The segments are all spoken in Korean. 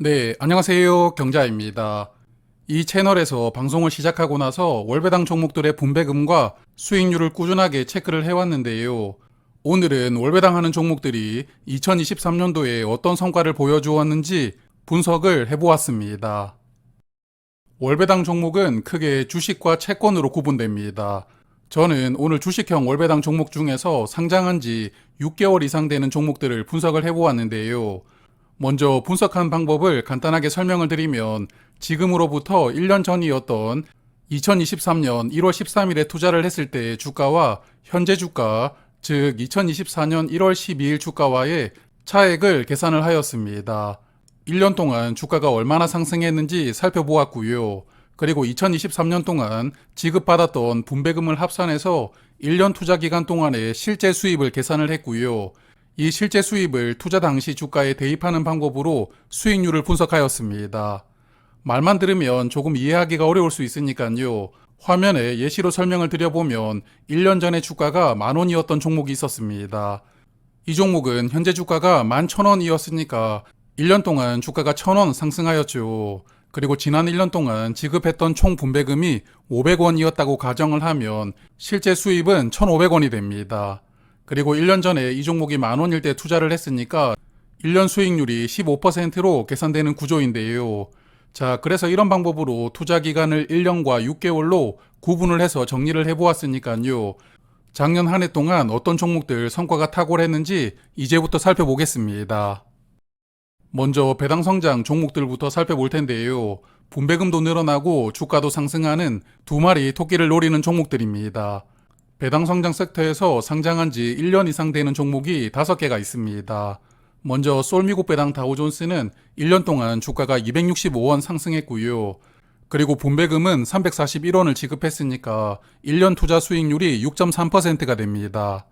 네, 안녕하세요. 경자입니다. 이 채널에서 방송을 시작하고 나서 월배당 종목들의 분배금과 수익률을 꾸준하게 체크를 해왔는데요. 오늘은 월배당 하는 종목들이 2023년도에 어떤 성과를 보여주었는지 분석을 해보았습니다. 월배당 종목은 크게 주식과 채권으로 구분됩니다. 저는 오늘 주식형 월배당 종목 중에서 상장한 지 6개월 이상 되는 종목들을 분석을 해보았는데요. 먼저 분석한 방법을 간단하게 설명을 드리면 지금으로부터 1년 전이었던 2023년 1월 13일에 투자를 했을 때의 주가와 현재 주가, 즉 2024년 1월 12일 주가와의 차액을 계산을 하였습니다. 1년 동안 주가가 얼마나 상승했는지 살펴보았고요. 그리고 2023년 동안 지급받았던 분배금을 합산해서 1년 투자 기간 동안의 실제 수입을 계산을 했고요. 이 실제 수입을 투자 당시 주가에 대입하는 방법으로 수익률을 분석하였습니다. 말만 들으면 조금 이해하기가 어려울 수 있으니까요. 화면에 예시로 설명을 드려보면 1년 전에 주가가 10,000원이었던 종목이 있었습니다. 이 종목은 현재 주가가 11,000원이었으니까 1년 동안 주가가 1,000원 상승하였죠. 그리고 지난 1년 동안 지급했던 총 분배금이 500원이었다고 가정을 하면 실제 수입은 1,500원이 됩니다. 그리고 1년 전에 이 종목이 10,000원일 때 투자를 했으니까 1년 수익률이 15%로 계산되는 구조인데요. 자, 그래서 이런 방법으로 투자 기간을 1년과 6개월로 구분을 해서 정리를 해보았으니까요. 작년 한 해 동안 어떤 종목들 성과가 탁월했는지 이제부터 살펴보겠습니다. 먼저 배당 성장 종목들부터 살펴볼 텐데요. 분배금도 늘어나고 주가도 상승하는 두 마리 토끼를 노리는 종목들입니다. 배당 성장 섹터에서 상장한 지 1년 이상 되는 종목이 5개가 있습니다. 먼저 솔미국 배당 다우존스는 1년 동안 주가가 265원 상승했고요. 그리고 분배금은 341원을 지급했으니까 1년 투자 수익률이 6.3%가 됩니다.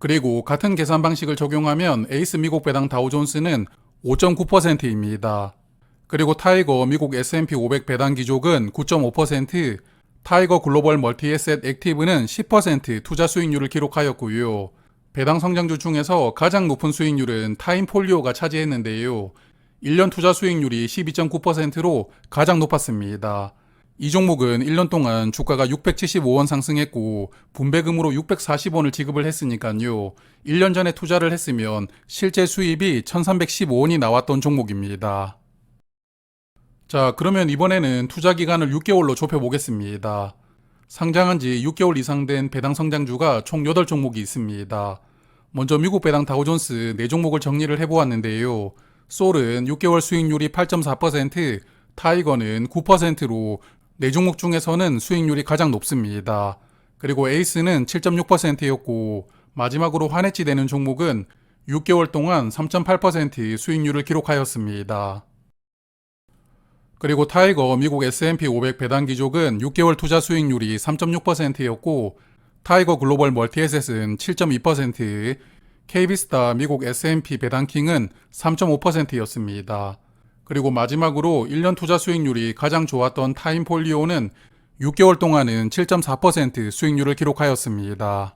그리고 같은 계산 방식을 적용하면 에이스 미국 배당 다우존스는 5.9%입니다. 그리고 타이거 미국 S&P 500 배당 기족은 9.5%, 타이거 글로벌 멀티에셋 액티브는 10% 투자 수익률을 기록하였고요. 배당 성장주 중에서 가장 높은 수익률은 타임폴리오가 차지했는데요. 1년 투자 수익률이 12.9%로 가장 높았습니다. 이 종목은 1년 동안 주가가 675원 상승했고 분배금으로 640원을 지급을 했으니까요. 1년 전에 투자를 했으면 실제 수입이 1315원이 나왔던 종목입니다. 자, 그러면 이번에는 투자 기간을 6개월로 좁혀보겠습니다. 상장한 지 6개월 이상 된 배당 성장주가 총 8종목이 있습니다. 먼저 미국 배당 다우존스 4종목을 정리를 해보았는데요. 솔은 6개월 수익률이 8.4%, 타이거는 9%로 4종목 중에서는 수익률이 가장 높습니다. 그리고 에이스는 7.6%였고 마지막으로 환해지 되는 종목은 6개월 동안 3.8% 수익률을 기록하였습니다. 그리고 타이거 미국 S&P 500 배당 기족은 6개월 투자 수익률이 3.6%였고 타이거 글로벌 멀티에셋은 7.2%, KB스타 미국 S&P 배당킹은 3.5%였습니다. 그리고 마지막으로 1년 투자 수익률이 가장 좋았던 타임폴리오는 6개월 동안은 7.4% 수익률을 기록하였습니다.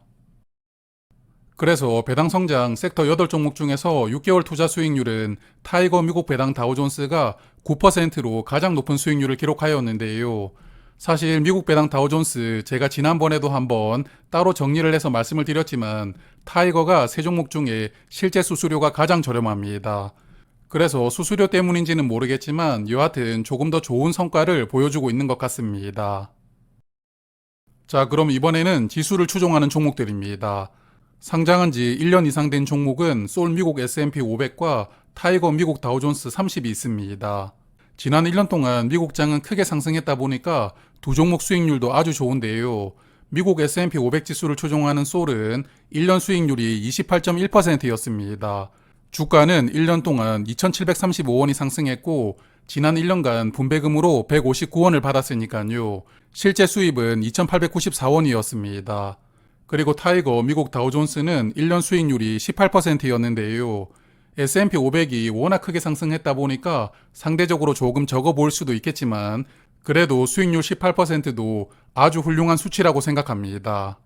그래서 배당 성장 섹터 8종목 중에서 6개월 투자 수익률은 타이거 미국 배당 다우존스가 9%로 가장 높은 수익률을 기록하였는데요. 사실 미국 배당 다우존스 제가 지난번에도 한번 따로 정리를 해서 말씀을 드렸지만 타이거가 3종목 중에 실제 수수료가 가장 저렴합니다. 그래서 수수료 때문인지는 모르겠지만 여하튼 조금 더 좋은 성과를 보여주고 있는 것 같습니다. 자, 그럼 이번에는 지수를 추종하는 종목들입니다. 상장한 지 1년 이상 된 종목은 솔 미국 S&P 500과 타이거 미국 다우존스 30이 있습니다. 지난 1년 동안 미국장은 크게 상승했다 보니까 두 종목 수익률도 아주 좋은데요. 미국 S&P 500 지수를 추종하는 솔은 1년 수익률이 28.1%였습니다. 주가는 1년 동안 2,735원이 상승했고 지난 1년간 분배금으로 159원을 받았으니까요. 실제 수입은 2,894원이었습니다. 그리고 타이거 미국 다우존스는 1년 수익률이 18%였는데요. S&P 500이 워낙 크게 상승했다 보니까 상대적으로 조금 적어 보일 수도 있겠지만 그래도 수익률 18%도 아주 훌륭한 수치라고 생각합니다.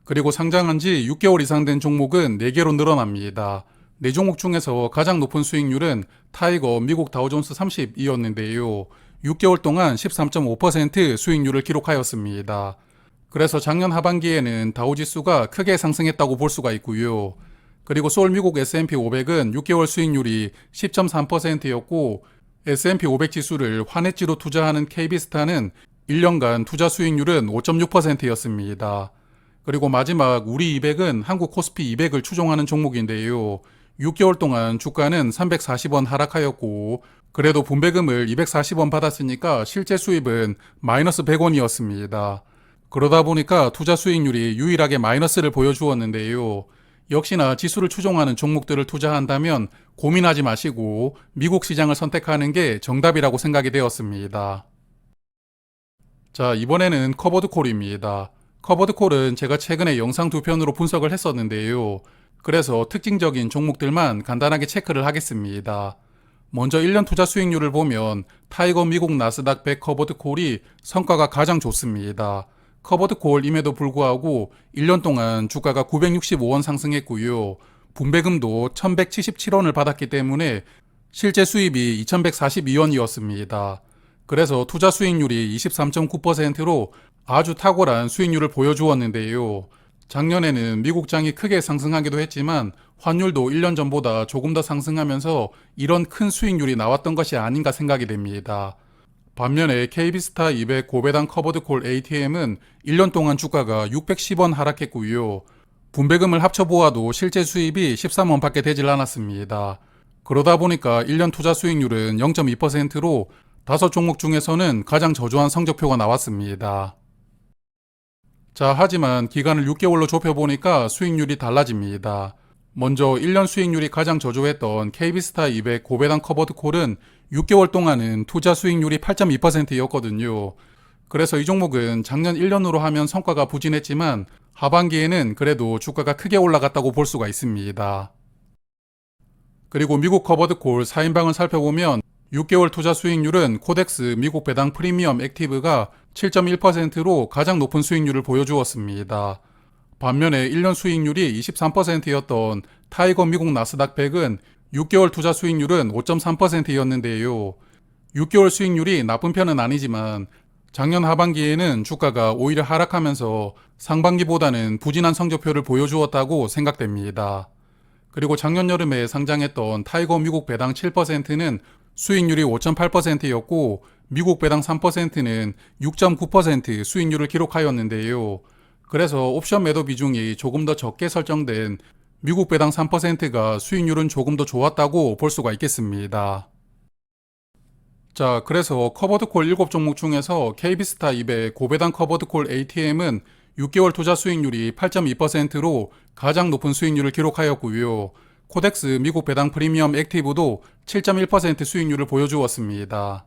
그리고 상장한 지 6개월 이상 된 종목은 4개로 늘어납니다. 네 종목 중에서 가장 높은 수익률은 타이거 미국 다우존스 30이었는데요. 6개월 동안 13.5% 수익률을 기록하였습니다. 그래서 작년 하반기에는 다우지수가 크게 상승했다고 볼 수가 있고요. 그리고 소울 미국 S&P 500은 6개월 수익률이 10.3%였고 S&P 500 지수를 환해지로 투자하는 KB스타는 1년간 투자 수익률은 5.6%였습니다. 그리고 마지막 우리 200은 한국 코스피 200을 추종하는 종목인데요. 6개월 동안 주가는 340원 하락하였고 그래도 분배금을 240원 받았으니까 실제 수입은 마이너스 100원이었습니다. 그러다 보니까 투자 수익률이 유일하게 마이너스를 보여주었는데요. 역시나 지수를 추종하는 종목들을 투자한다면 고민하지 마시고 미국 시장을 선택하는 게 정답이라고 생각이 되었습니다. 자, 이번에는 커버드콜입니다. 커버드콜은 제가 최근에 영상 두 편으로 분석을 했었는데요. 그래서 특징적인 종목들만 간단하게 체크를 하겠습니다. 먼저 1년 투자 수익률을 보면 타이거 미국 나스닥 100 커버드콜이 성과가 가장 좋습니다. 커버드콜임에도 불구하고 1년 동안 주가가 965원 상승했고요. 분배금도 1177원을 받았기 때문에 실제 수입이 2142원이었습니다. 그래서 투자 수익률이 23.9%로 아주 탁월한 수익률을 보여주었는데요. 작년에는 미국장이 크게 상승하기도 했지만 환율도 1년 전보다 조금 더 상승하면서 이런 큰 수익률이 나왔던 것이 아닌가 생각이 됩니다. 반면에 KB스타 200 고배당 커버드콜 ATM은 1년 동안 주가가 610원 하락했고요. 분배금을 합쳐보아도 실제 수입이 13원 밖에 되질 않았습니다. 그러다 보니까 1년 투자 수익률은 0.2%로 5종목 중에서는 가장 저조한 성적표가 나왔습니다. 자, 하지만 기간을 6개월로 좁혀보니까 수익률이 달라집니다. 먼저 1년 수익률이 가장 저조했던 KB스타 200 고배당 커버드콜은 6개월 동안은 투자 수익률이 8.2%였거든요. 그래서 이 종목은 작년 1년으로 하면 성과가 부진했지만 하반기에는 그래도 주가가 크게 올라갔다고 볼 수가 있습니다. 그리고 미국 커버드콜 4인방을 살펴보면 6개월 투자 수익률은 코덱스 미국 배당 프리미엄 액티브가 7.1%로 가장 높은 수익률을 보여주었습니다. 반면에 1년 수익률이 23%였던 타이거 미국 나스닥 100은 6개월 투자 수익률은 5.3%였는데요. 6개월 수익률이 나쁜 편은 아니지만 작년 하반기에는 주가가 오히려 하락하면서 상반기보다는 부진한 성적표를 보여주었다고 생각됩니다. 그리고 작년 여름에 상장했던 타이거 미국 배당 7%는 수익률이 5.8%였고 미국 배당 3%는 6.9% 수익률을 기록하였는데요. 그래서 옵션 매도 비중이 조금 더 적게 설정된 미국 배당 3%가 수익률은 조금 더 좋았다고 볼 수가 있겠습니다. 자, 그래서 커버드콜 7종목 중에서 KB스타 200 고배당 커버드콜 ATM은 6개월 투자 수익률이 8.2%로 가장 높은 수익률을 기록하였고요. 코덱스 미국 배당 프리미엄 액티브도 7.1% 수익률을 보여주었습니다.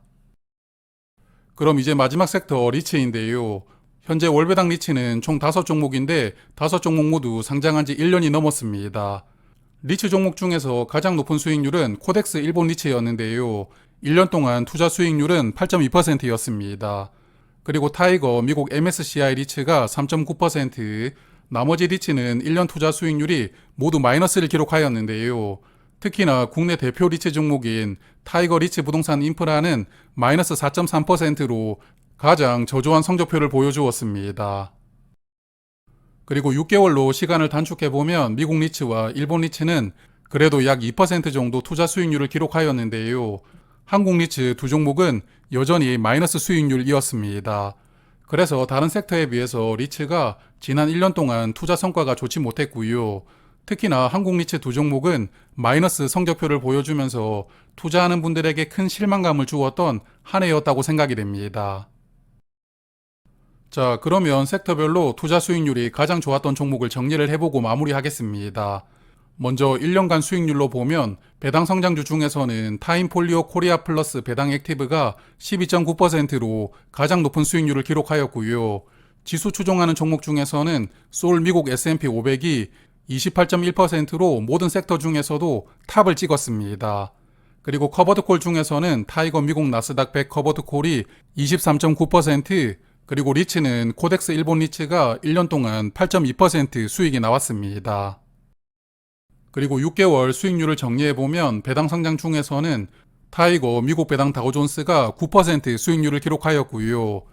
그럼 이제 마지막 섹터 리츠인데요. 현재 월배당 리츠는 총 5종목인데 5종목 모두 상장한 지 1년이 넘었습니다. 리츠 종목 중에서 가장 높은 수익률은 코덱스 일본 리츠였는데요. 1년 동안 투자 수익률은 8.2%였습니다. 그리고 타이거 미국 MSCI 리츠가 3.9%, 나머지 리츠는 1년 투자 수익률이 모두 마이너스를 기록하였는데요. 특히나 국내 대표 리츠 종목인 타이거 리츠 부동산 인프라는 마이너스 4.3%로 가장 저조한 성적표를 보여주었습니다. 그리고 6개월로 시간을 단축해보면 미국 리츠와 일본 리츠는 그래도 약 2% 정도 투자 수익률을 기록하였는데요. 한국 리츠 두 종목은 여전히 마이너스 수익률이었습니다. 그래서 다른 섹터에 비해서 리츠가 지난 1년 동안 투자 성과가 좋지 못했고요. 특히나 한국 리츠 두 종목은 마이너스 성적표를 보여주면서 투자하는 분들에게 큰 실망감을 주었던 한 해였다고 생각이 됩니다. 자, 그러면 섹터별로 투자 수익률이 가장 좋았던 종목을 정리를 해보고 마무리하겠습니다. 먼저 1년간 수익률로 보면 배당 성장주 중에서는 타임폴리오 코리아 플러스 배당 액티브가 12.9%로 가장 높은 수익률을 기록하였고요. 지수 추종하는 종목 중에서는 소울 미국 S&P 500이 28.1%로 모든 섹터 중에서도 탑을 찍었습니다. 그리고 커버드콜 중에서는 타이거 미국 나스닥 100 커버드콜이 23.9%, 그리고 리츠는 코덱스 일본 리츠가 1년 동안 8.2% 수익이 나왔습니다. 그리고 6개월 수익률을 정리해보면 배당 상장 중에서는 타이거 미국 배당 다우존스가 9% 수익률을 기록하였고요.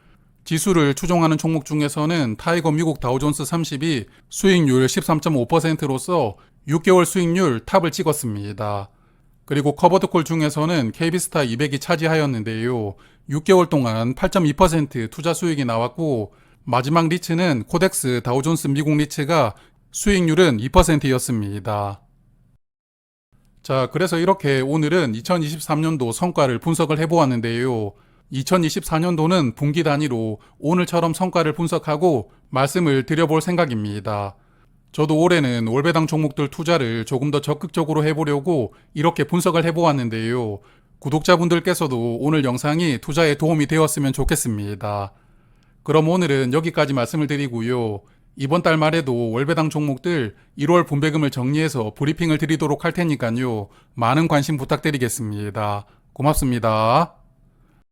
지수를 추종하는 종목 중에서는 타이거 미국 다우존스 30이 수익률 13.5%로서 6개월 수익률 탑을 찍었습니다. 그리고 커버드콜 중에서는 KB스타 200이 차지하였는데요. 6개월 동안 8.2% 투자 수익이 나왔고 마지막 리츠는 코덱스 다우존스 미국 리츠가 수익률은 2%였습니다. 자, 그래서 이렇게 오늘은 2023년도 성과를 분석을 해보았는데요. 2024년도는 분기 단위로 오늘처럼 성과를 분석하고 말씀을 드려볼 생각입니다. 저도 올해는 월배당 종목들 투자를 조금 더 적극적으로 해보려고 이렇게 분석을 해보았는데요. 구독자분들께서도 오늘 영상이 투자에 도움이 되었으면 좋겠습니다. 그럼 오늘은 여기까지 말씀을 드리고요. 이번 달 말에도 월배당 종목들 1월 분배금을 정리해서 브리핑을 드리도록 할 테니까요. 많은 관심 부탁드리겠습니다. 고맙습니다.